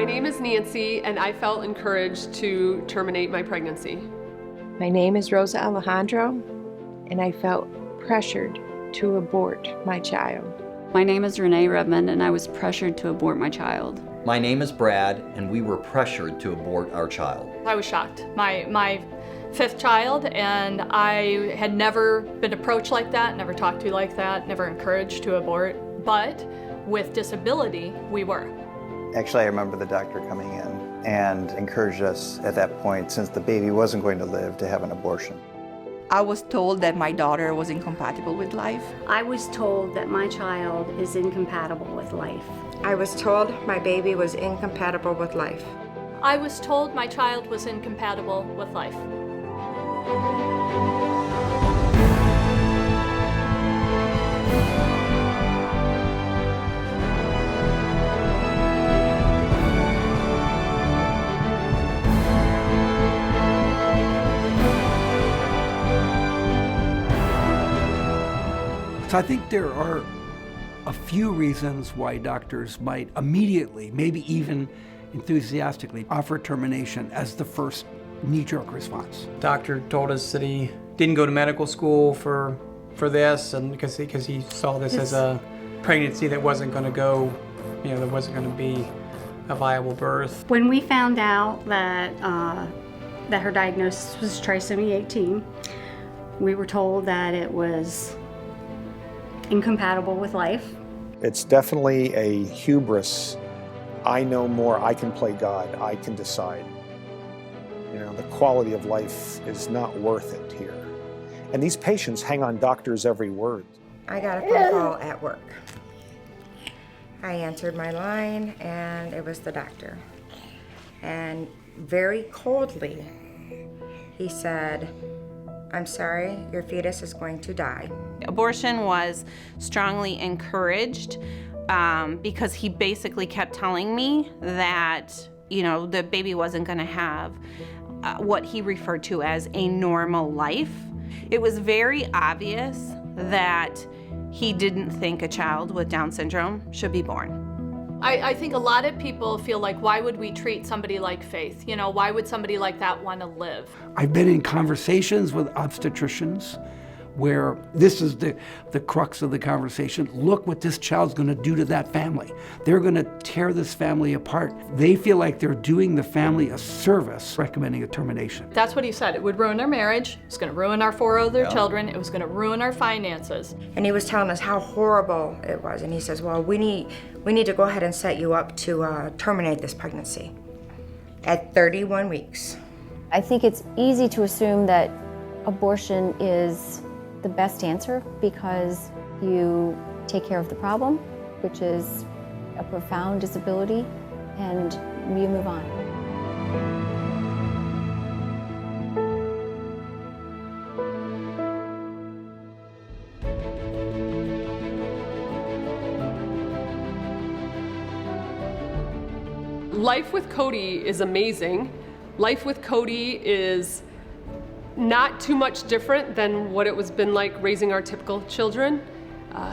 name is Nancy, and I felt encouraged to terminate my pregnancy. My name is Rosa Alejandro, and I felt pressured to abort my child. My name is Renee Redmond, and I was pressured to abort my child. My name is Brad, and we were pressured to abort our child. I was shocked. My fifth child, and I had never been approached like that, never talked to like that, never encouraged to abort. But with disability, we were. Actually, I remember the doctor coming in and encouraged us at that point, since the baby wasn't going to live, to have an abortion. I was told that my daughter was incompatible with life. I was told that my child is incompatible with life. I was told my baby was incompatible with life. I was told my child was incompatible with life. So I think there are a few reasons why doctors might immediately, maybe even enthusiastically, offer termination as the first knee-jerk response. Doctor told us that he didn't go to medical school for this, and because he saw this as a pregnancy that wasn't going to go, that wasn't going to be a viable birth. When we found out that her diagnosis was trisomy 18, we were told that it was incompatible with life. It's definitely a hubris. I know more, I can play God, I can decide. The quality of life is not worth it here. And these patients hang on doctors' every word. I got a phone call at work. I answered my line, and it was the doctor. And very coldly, he said, "I'm sorry, your fetus is going to die." Abortion was strongly encouraged because he basically kept telling me that, the baby wasn't going to have what he referred to as a normal life. It was very obvious that he didn't think a child with Down syndrome should be born. I think a lot of people feel like, why would we treat somebody like Faith? Why would somebody like that want to live? I've been in conversations with obstetricians where this is the crux of the conversation. Look what this child's going to do to that family. They're going to tear this family apart. They feel like they're doing the family a service, recommending a termination. That's what he said. It would ruin our marriage. It's going to ruin our 4 other children. It was going to ruin our finances. And he was telling us how horrible it was. And he says, well, we need to go ahead and set you up to terminate this pregnancy at 31 weeks. I think it's easy to assume that abortion is the best answer because you take care of the problem, which is a profound disability, and you move on. Life with Cody is amazing. Life with Cody is not too much different than what it was been like raising our typical children.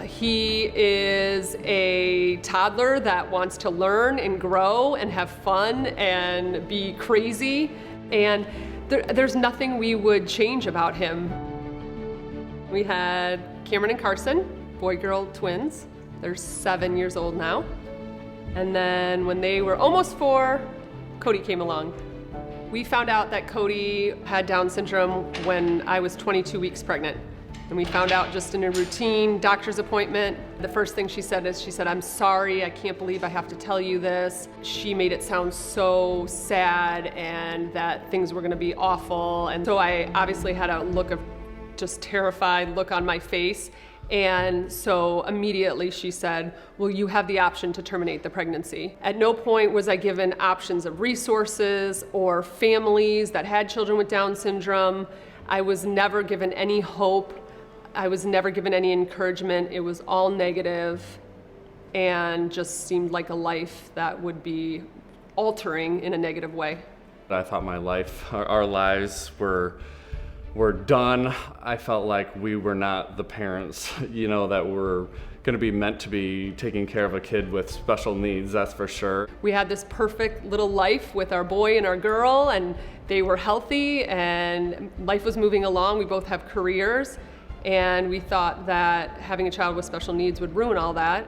He is a toddler that wants to learn and grow and have fun and be crazy, and there's nothing we would change about him. We had Cameron and Carson, boy-girl twins. They're 7 years old now. And then when they were almost 4, Cody came along. We found out that Cody had Down syndrome when I was 22 weeks pregnant. And we found out just in a routine doctor's appointment. The first thing she said, "I'm sorry, I can't believe I have to tell you this." She made it sound so sad and that things were gonna be awful. And so I obviously had a look of just terrified look on my face. And so immediately she said, "Well, you have the option to terminate the pregnancy." At no point was I given options of resources or families that had children with Down syndrome. I was never given any hope. I was never given any encouragement. It was all negative and just seemed like a life that would be altering in a negative way. I thought my life, our lives were were done, I felt like we were not the parents, you know, that were gonna be meant to be taking care of a kid with special needs, that's for sure. We had this perfect little life with our boy and our girl, and they were healthy and life was moving along. We both have careers, and we thought that having a child with special needs would ruin all that.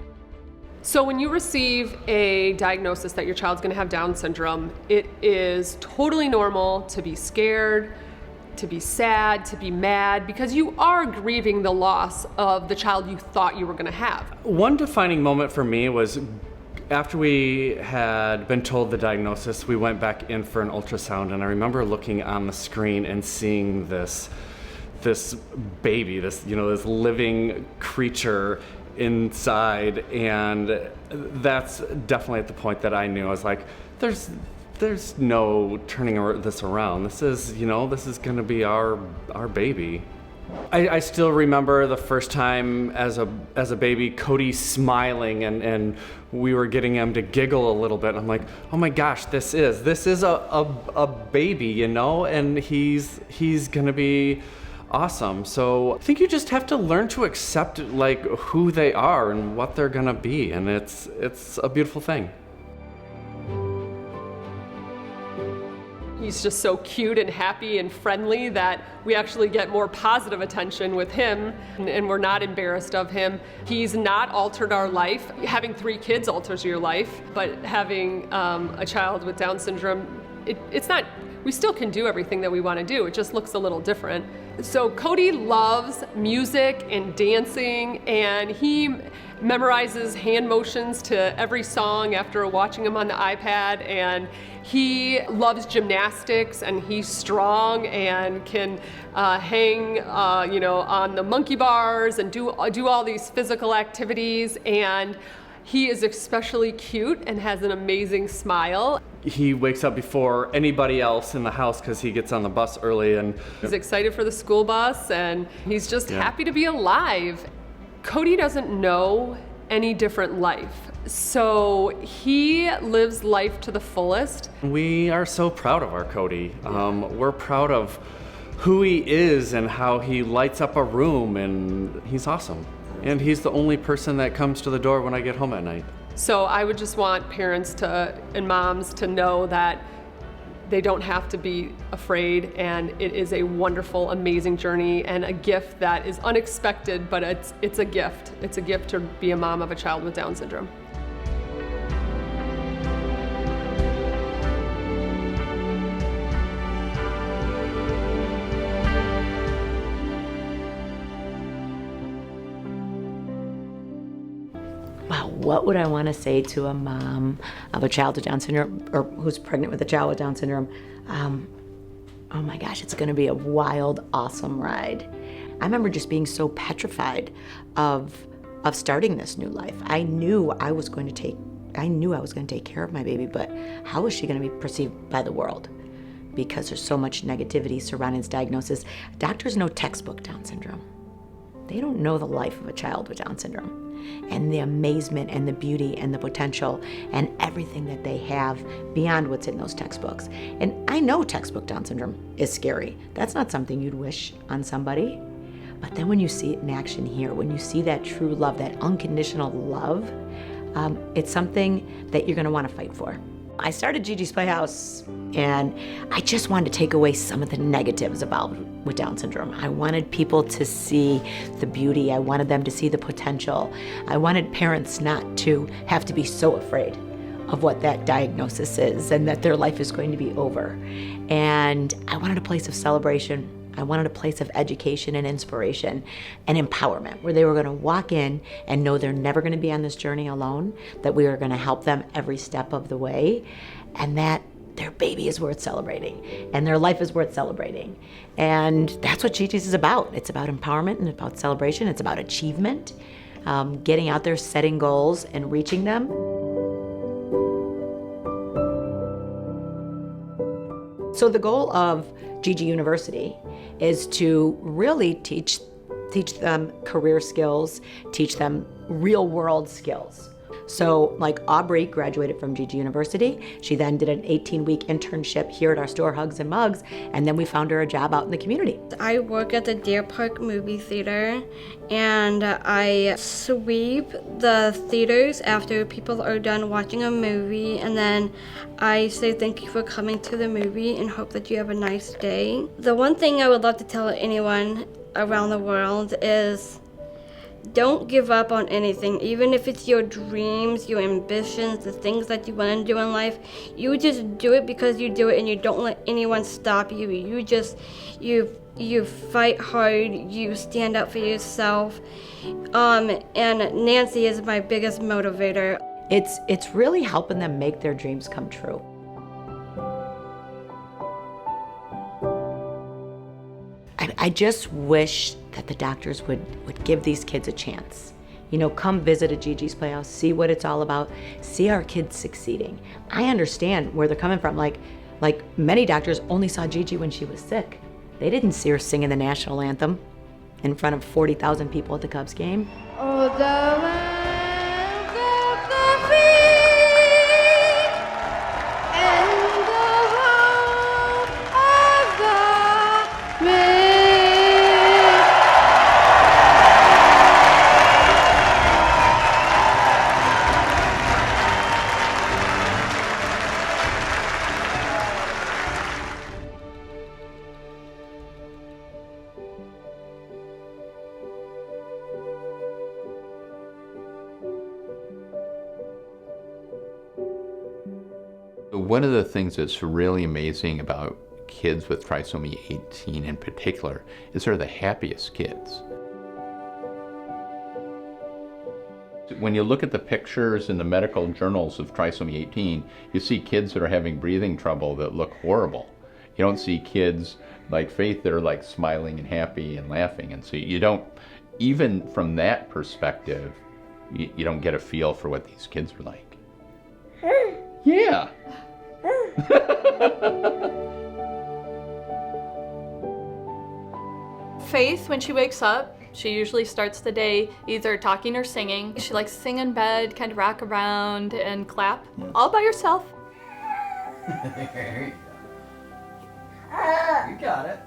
So when you receive a diagnosis that your child's gonna have Down syndrome, it is totally normal to be scared, to be sad, to be mad, because you are grieving the loss of the child you thought you were gonna have. One defining moment for me was after we had been told the diagnosis, we went back in for an ultrasound, and I remember looking on the screen and seeing this baby, this living creature inside, and that's definitely at the point that I knew I was like, there's no turning this around. This is gonna be our baby. I still remember the first time as a baby, Cody smiling, and we were getting him to giggle a little bit. I'm like, oh my gosh, this is a baby, you know, and he's gonna be awesome. So I think you just have to learn to accept like who they are and what they're gonna be, and it's a beautiful thing. He's just so cute and happy and friendly that we actually get more positive attention with him, and we're not embarrassed of him. He's not altered our life. Having 3 kids alters your life, but having a child with Down syndrome, it's not, we still can do everything that we want to do. It just looks a little different. So Cody loves music and dancing, and he memorizes hand motions to every song after watching him on the iPad, and he loves gymnastics, and he's strong and can hang on the monkey bars and do all these physical activities, and he is especially cute and has an amazing smile. He wakes up before anybody else in the house because he gets on the bus early, and he's excited for the school bus, and he's just happy to be alive. Cody doesn't know any different life, so he lives life to the fullest. We are so proud of our Cody. We're proud of who he is and how he lights up a room, and he's awesome. And he's the only person that comes to the door when I get home at night. So I would just want parents and moms to know that they don't have to be afraid, and it is a wonderful, amazing journey and a gift that is unexpected, but it's a gift. It's a gift to be a mom of a child with Down syndrome. Wow, what would I want to say to a mom of a child with Down syndrome, or who's pregnant with a child with Down syndrome? Oh my gosh, it's going to be a wild, awesome ride. I remember just being so petrified of starting this new life. I knew I was going to take care of my baby, but how is she going to be perceived by the world? Because there's so much negativity surrounding this diagnosis. Doctors know textbook Down syndrome. They don't know the life of a child with Down syndrome, and the amazement and the beauty and the potential and everything that they have beyond what's in those textbooks. And I know textbook Down syndrome is scary. That's not something you'd wish on somebody. But then when you see it in action here, when you see that true love, that unconditional love, it's something that you're gonna wanna fight for. I started GiGi's Playhouse, and I just wanted to take away some of the negatives about with Down syndrome. I wanted people to see the beauty. I wanted them to see the potential. I wanted parents not to have to be so afraid of what that diagnosis is and that their life is going to be over. And I wanted a place of celebration. I wanted a place of education and inspiration and empowerment, where they were going to walk in and know they're never going to be on this journey alone, that we are going to help them every step of the way, and that their baby is worth celebrating and their life is worth celebrating. And that's what GiGi's is about. It's about empowerment and about celebration. It's about achievement, getting out there, setting goals and reaching them. So the goal of GiGi University is to really teach them career skills, teach them real world skills So like Aubrey graduated from GiGi University. She then did an 18-week internship here at our store, Hugs and Mugs, and then we found her a job out in the community. I work at the Deer Park movie theater, and I sweep the theaters after people are done watching a movie, and then I say thank you for coming to the movie and hope that you have a nice day. The one thing I would love to tell anyone around the world is don't give up on anything, even if it's your dreams, your ambitions, the things that you want to do in life. You just do it because you do it, and you don't let anyone stop you. You fight hard, you stand up for yourself. And Nancy is my biggest motivator. It's really helping them make their dreams come true. I just wish that the doctors would give these kids a chance. You know, come visit a GiGi's Playhouse, see what it's all about, see our kids succeeding. I understand where they're coming from. Like many doctors only saw GiGi when she was sick. They didn't see her singing the national anthem in front of 40,000 people at the Cubs game. Oh, the lands of the free and the home of the brave. One of the things that's really amazing about kids with trisomy 18 in particular is they're the happiest kids. When you look at the pictures in the medical journals of trisomy 18, you see kids that are having breathing trouble that look horrible. You don't see kids like Faith that are like smiling and happy and laughing. And so you don't, even from that perspective, you don't get a feel for what these kids are like. Yeah. Faith, when she wakes up, she usually starts the day either talking or singing. She likes to sing in bed, kind of rock around and clap, all by herself. There you go. You got it.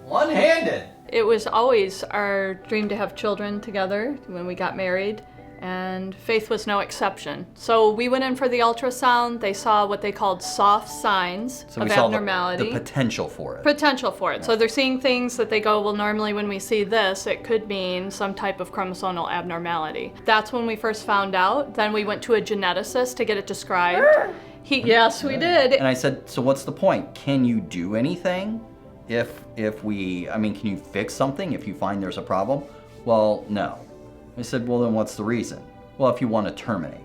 One-handed. It was always our dream to have children together when we got married, and Faith was no exception. So we went in for the ultrasound. They saw what they called soft signs So of we saw abnormality. the potential for it. Potential for it. So they're seeing things that they go, well, normally when we see this, it could mean some type of chromosomal abnormality. That's when we first found out. Then we went to a geneticist to get it described. Yes, we did. And I said, so what's the point? Can you do anything can you fix something if you find there's a problem? Well, no. I said, well, then what's the reason? Well, if you want to terminate.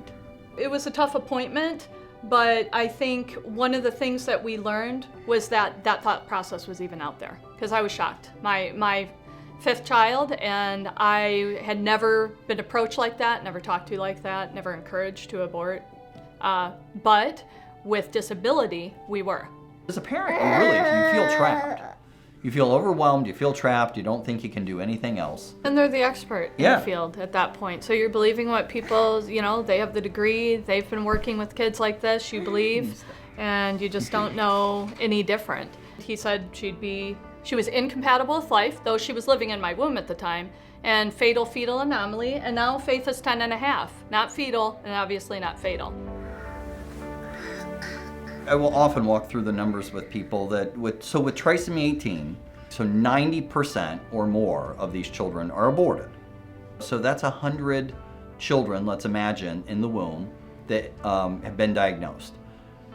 It was a tough appointment, but I think one of the things that we learned was that thought process was even out there, because I was shocked. My fifth child, and I had never been approached like that, never talked to like that, never encouraged to abort. But with disability, we were. As a parent, you feel trapped. You feel overwhelmed, you feel trapped, you don't think you can do anything else. And they're the expert in the field at that point. So you're believing what people, they have the degree, they've been working with kids like this, you believe, and you just don't know any different. He said she was incompatible with life, though she was living in my womb at the time, and fetal anomaly, and now Faith is 10 and a half. Not fetal, and obviously not fatal. I will often walk through the numbers with people with trisomy 18, so 90% or more of these children are aborted. So that's 100 children, let's imagine, in the womb that have been diagnosed.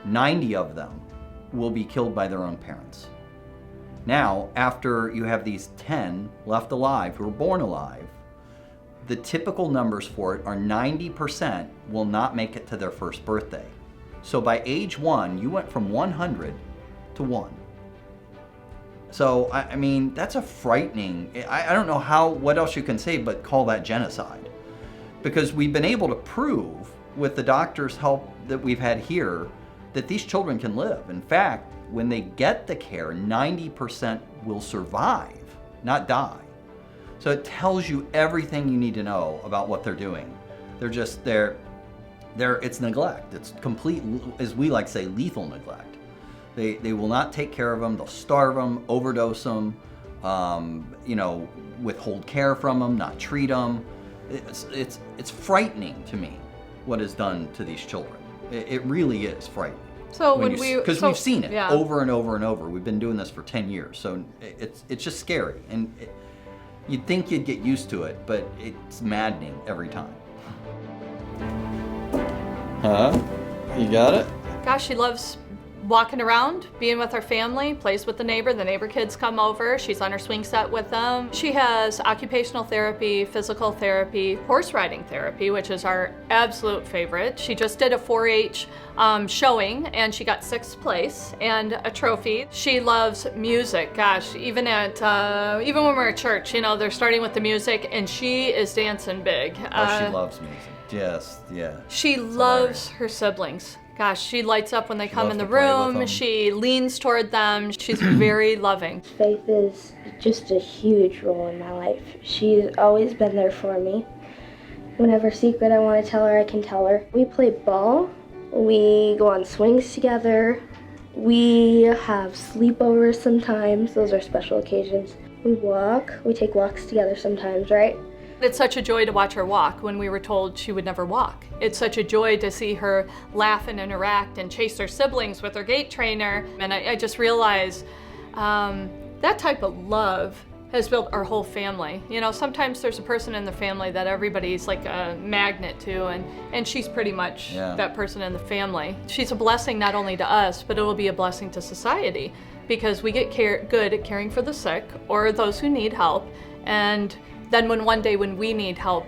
90 of them will be killed by their own parents. Now, after you have these 10 left alive who are born alive, the typical numbers for it are 90% will not make it to their first birthday. So by age 1, you went from 100 to 1. So, I mean, that's a frightening, I don't know what else you can say but call that genocide. Because we've been able to prove with the doctor's help that we've had here that these children can live. In fact, when they get the care, 90% will survive, not die. So it tells you everything you need to know about what they're doing. It's neglect. It's complete, as we like to say, lethal neglect. They will not take care of them. They'll starve them, overdose them, withhold care from them, not treat them. It's frightening to me what is done to these children. It really is frightening. So Because we've seen it yeah. over and over and over. We've been doing this for 10 years, so it's just scary. And you'd think you'd get used to it, but it's maddening every time. Huh? You got it? Gosh, she loves walking around, being with her family, plays with the neighbor kids come over, she's on her swing set with them. She has occupational therapy, physical therapy, horse riding therapy, which is our absolute favorite. She just did a 4-H showing and she got 6th place and a trophy. She loves music. Gosh, even when we're at church, they're starting with the music and she is dancing big. She loves music. Yes, yeah. She loves her siblings. Gosh, she lights up when they come in the room. She leans toward them. She's very loving. Faith is just a huge role in my life. She's always been there for me. Whenever secret I want to tell her, I can tell her. We play ball. We go on swings together. We have sleepovers sometimes. Those are special occasions. We walk. We take walks together sometimes, right? It's such a joy to watch her walk when we were told she would never walk. It's such a joy to see her laugh and interact and chase her siblings with her gait trainer. And I just realized that type of love has built our whole family. Sometimes there's a person in the family that everybody's like a magnet to, and she's pretty much that person in the family. She's a blessing not only to us, but it will be a blessing to society because we get good at caring for the sick or those who need help. And then one day when we need help,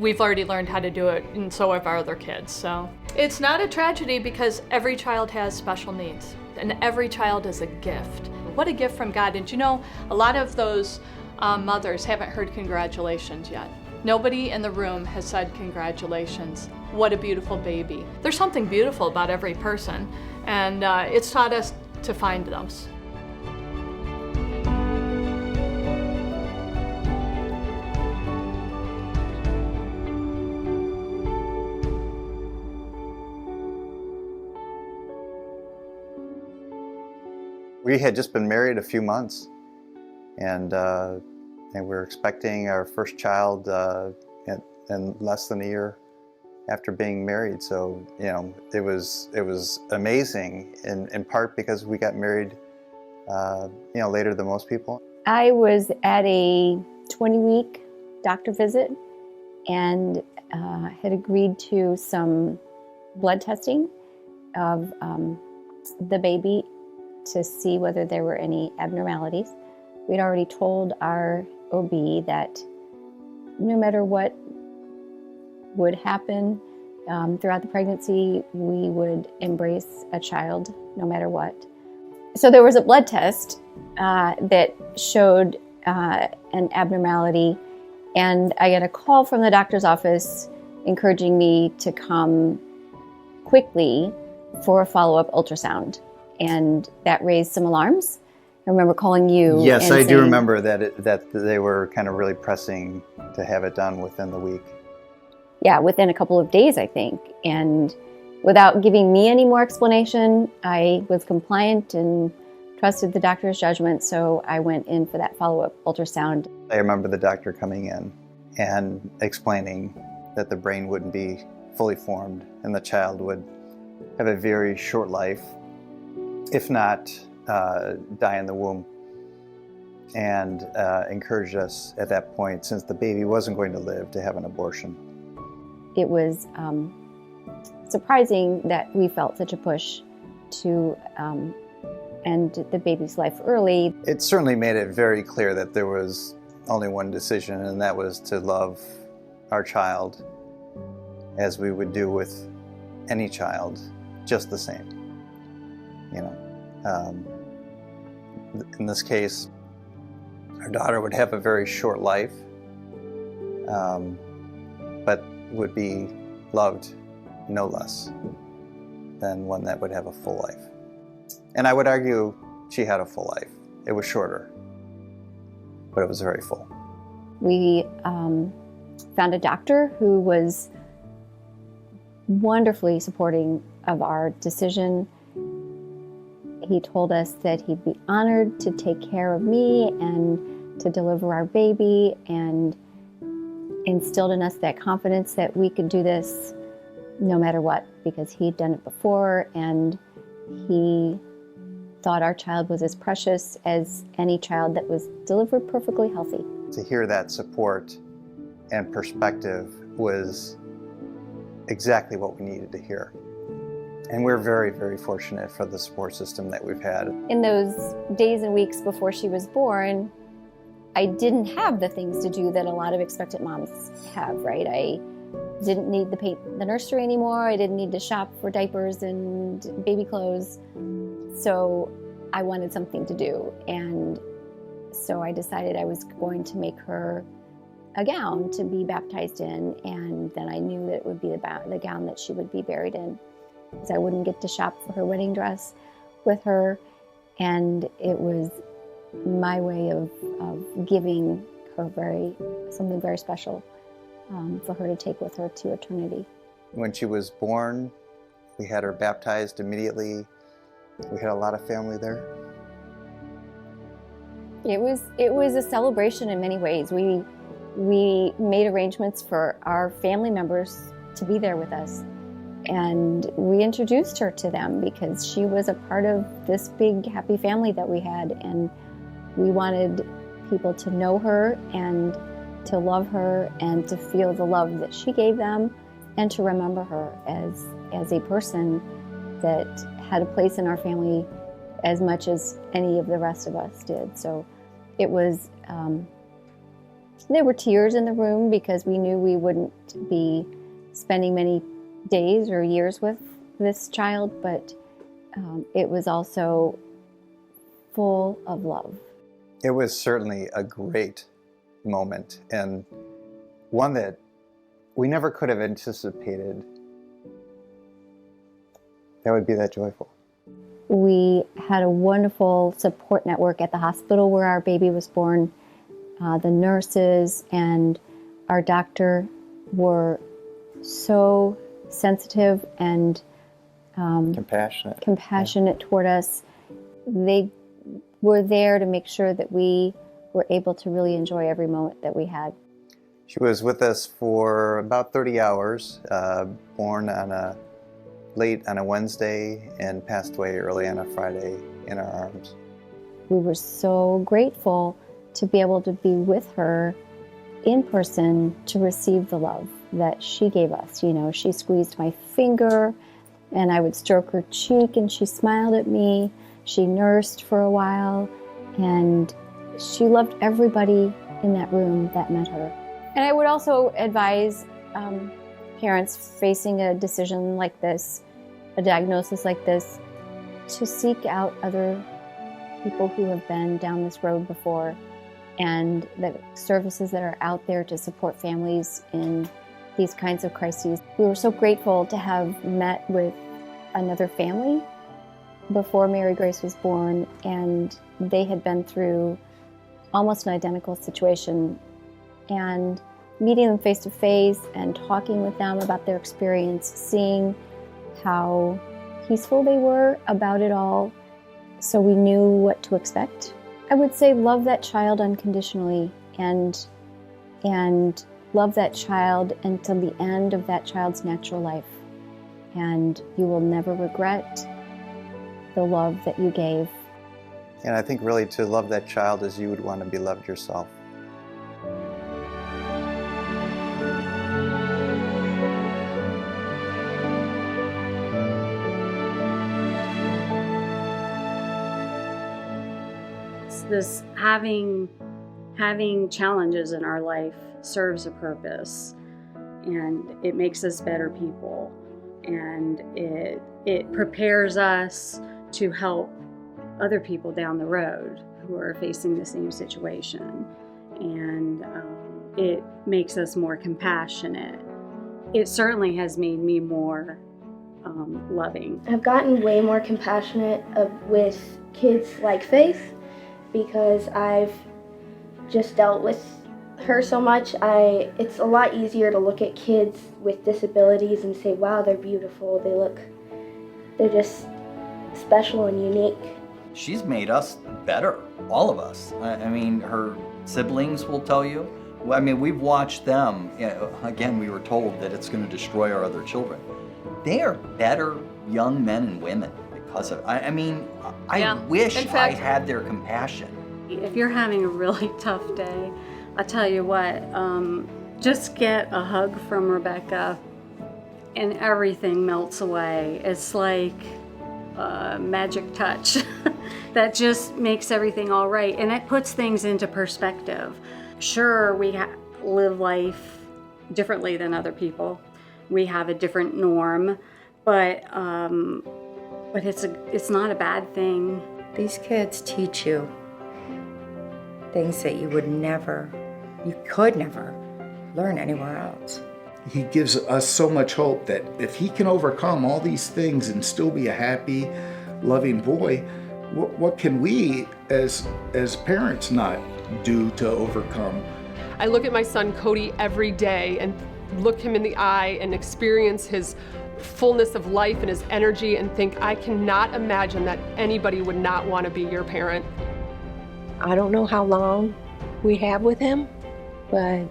we've already learned how to do it, and so have our other kids. So it's not a tragedy because every child has special needs, and every child is a gift. What a gift from God. And a lot of those mothers haven't heard congratulations yet. Nobody in the room has said congratulations. What a beautiful baby. There's something beautiful about every person, and it's taught us to find those. We had just been married a few months, and we were expecting our first child in less than a year after being married. So it was amazing, in part because we got married later than most people. I was at a 20-week doctor visit and had agreed to some blood testing of the baby to see whether there were any abnormalities. We'd already told our OB that no matter what would happen throughout the pregnancy, we would embrace a child no matter what. So there was a blood test that showed an abnormality, and I got a call from the doctor's office encouraging me to come quickly for a follow-up ultrasound. And that raised some alarms. I remember calling you. Yes, I do saying, remember that they were kind of really pressing to have it done within the week. Yeah, within a couple of days, I think. And without giving me any more explanation, I was compliant and trusted the doctor's judgment, so I went in for that follow-up ultrasound. I remember the doctor coming in and explaining that the brain wouldn't be fully formed and the child would have a very short life, if not die in the womb, and encouraged us at that point, since the baby wasn't going to live, to have an abortion. It was surprising that we felt such a push to end the baby's life early. It certainly made it very clear that there was only one decision, and that was to love our child as we would do with any child, just the same. In this case, our daughter would have a very short life, but would be loved no less than one that would have a full life. And I would argue she had a full life. It was shorter, but it was very full. We found a doctor who was wonderfully supporting of our decision. He told us that he'd be honored to take care of me and to deliver our baby, and instilled in us that confidence that we could do this no matter what, because he'd done it before, and he thought our child was as precious as any child that was delivered perfectly healthy. To hear that support and perspective was exactly what we needed to hear. And we're very, very fortunate for the support system that we've had. In those days and weeks before she was born, I didn't have the things to do that a lot of expectant moms have, right? I didn't need to paint the nursery anymore. I didn't need to shop for diapers and baby clothes. So I wanted something to do. And so I decided I was going to make her a gown to be baptized in. And then I knew that it would be the gown that she would be buried in, because I wouldn't get to shop for her wedding dress with her. And it was my way of giving her something very special for her to take with her to eternity. When she was born, we had her baptized immediately. We had a lot of family there. It was a celebration in many ways. We made arrangements for our family members to be there with us. And we introduced her to them because she was a part of this big happy family that we had. And we wanted people to know her and to love her and to feel the love that she gave them, and to remember her as a person that had a place in our family as much as any of the rest of us did. So it was, there were tears in the room because we knew we wouldn't be spending many days or years with this child, but it was also full of love. It was certainly a great moment, and one that we never could have anticipated that would be that joyful. We had a wonderful support network at the hospital where our baby was born. The nurses and our doctor were so sensitive and compassionate toward us. They were there to make sure that we were able to really enjoy every moment that we had. She was with us for about 30 hours, born late on a Wednesday and passed away early on a Friday in our arms. We were so grateful to be able to be with her in person to receive the love that she gave us. You know, she squeezed my finger and I would stroke her cheek and she smiled at me. She nursed for a while and she loved everybody in that room that met her. And I would also advise parents facing a decision like this, a diagnosis like this, to seek out other people who have been down this road before, and the services that are out there to support families in these kinds of crises. We were so grateful to have met with another family before Mary Grace was born, and they had been through almost an identical situation. And meeting them face to face and talking with them about their experience, seeing how peaceful they were about it all, so we knew what to expect. I would say love that child unconditionally and love that child until the end of that child's natural life. And you will never regret the love that you gave. And I think really to love that child as you would want to be loved yourself. This having challenges in our life serves a purpose, and it makes us better people, and it prepares us to help other people down the road who are facing the same situation, and it makes us more compassionate. It certainly has made me more loving. I've gotten way more compassionate with kids like Faith, because I've just dealt with her so much, it's a lot easier to look at kids with disabilities and say, wow, they're beautiful. They're just special and unique. She's made us better, all of us. I mean, her siblings will tell you. I mean, we've watched them. Again, we were told that it's going to destroy our other children. They are better young men and women because of. I wish I had their compassion. If you're having a really tough day, I tell you what, just get a hug from Rebecca, and everything melts away. It's like a magic touch that just makes everything all right, and it puts things into perspective. Sure, we live life differently than other people. We have a different norm, but it's not a bad thing. These kids teach you things that you could never learn anywhere else. He gives us so much hope that if he can overcome all these things and still be a happy, loving boy, what can we as parents not do to overcome? I look at my son Cody every day and look him in the eye and experience his fullness of life and his energy and think, I cannot imagine that anybody would not want to be your parent. I don't know how long we have with him, but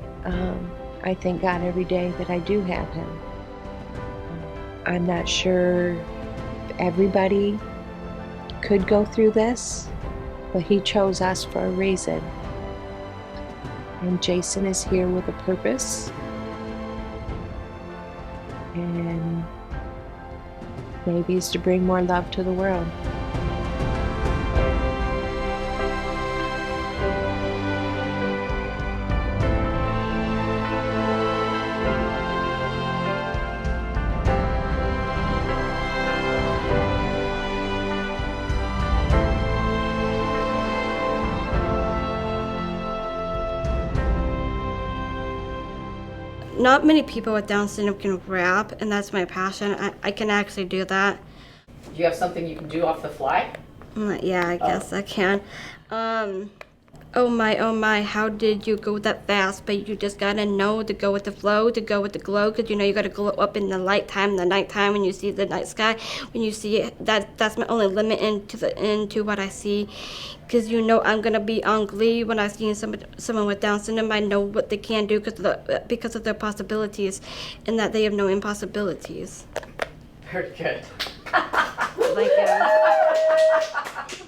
I thank God every day that I do have him. I'm not sure if everybody could go through this, but he chose us for a reason. And Jason is here with a purpose. And maybe it's to bring more love to the world. Not many people with Down syndrome can rap, and that's my passion. I can actually do that. Do you have something you can do off the fly? Yeah, I guess I can. Oh my, how did you go that fast? But you just gotta know to go with the flow, to go with the glow, because you know you gotta glow up in the nighttime, when you see the night sky, when you see it. That's my only limit into what I see, because you know I'm gonna be on glee when I see someone with Down syndrome. I know what they can do because of their possibilities, and that they have no impossibilities. Very good. Thank you.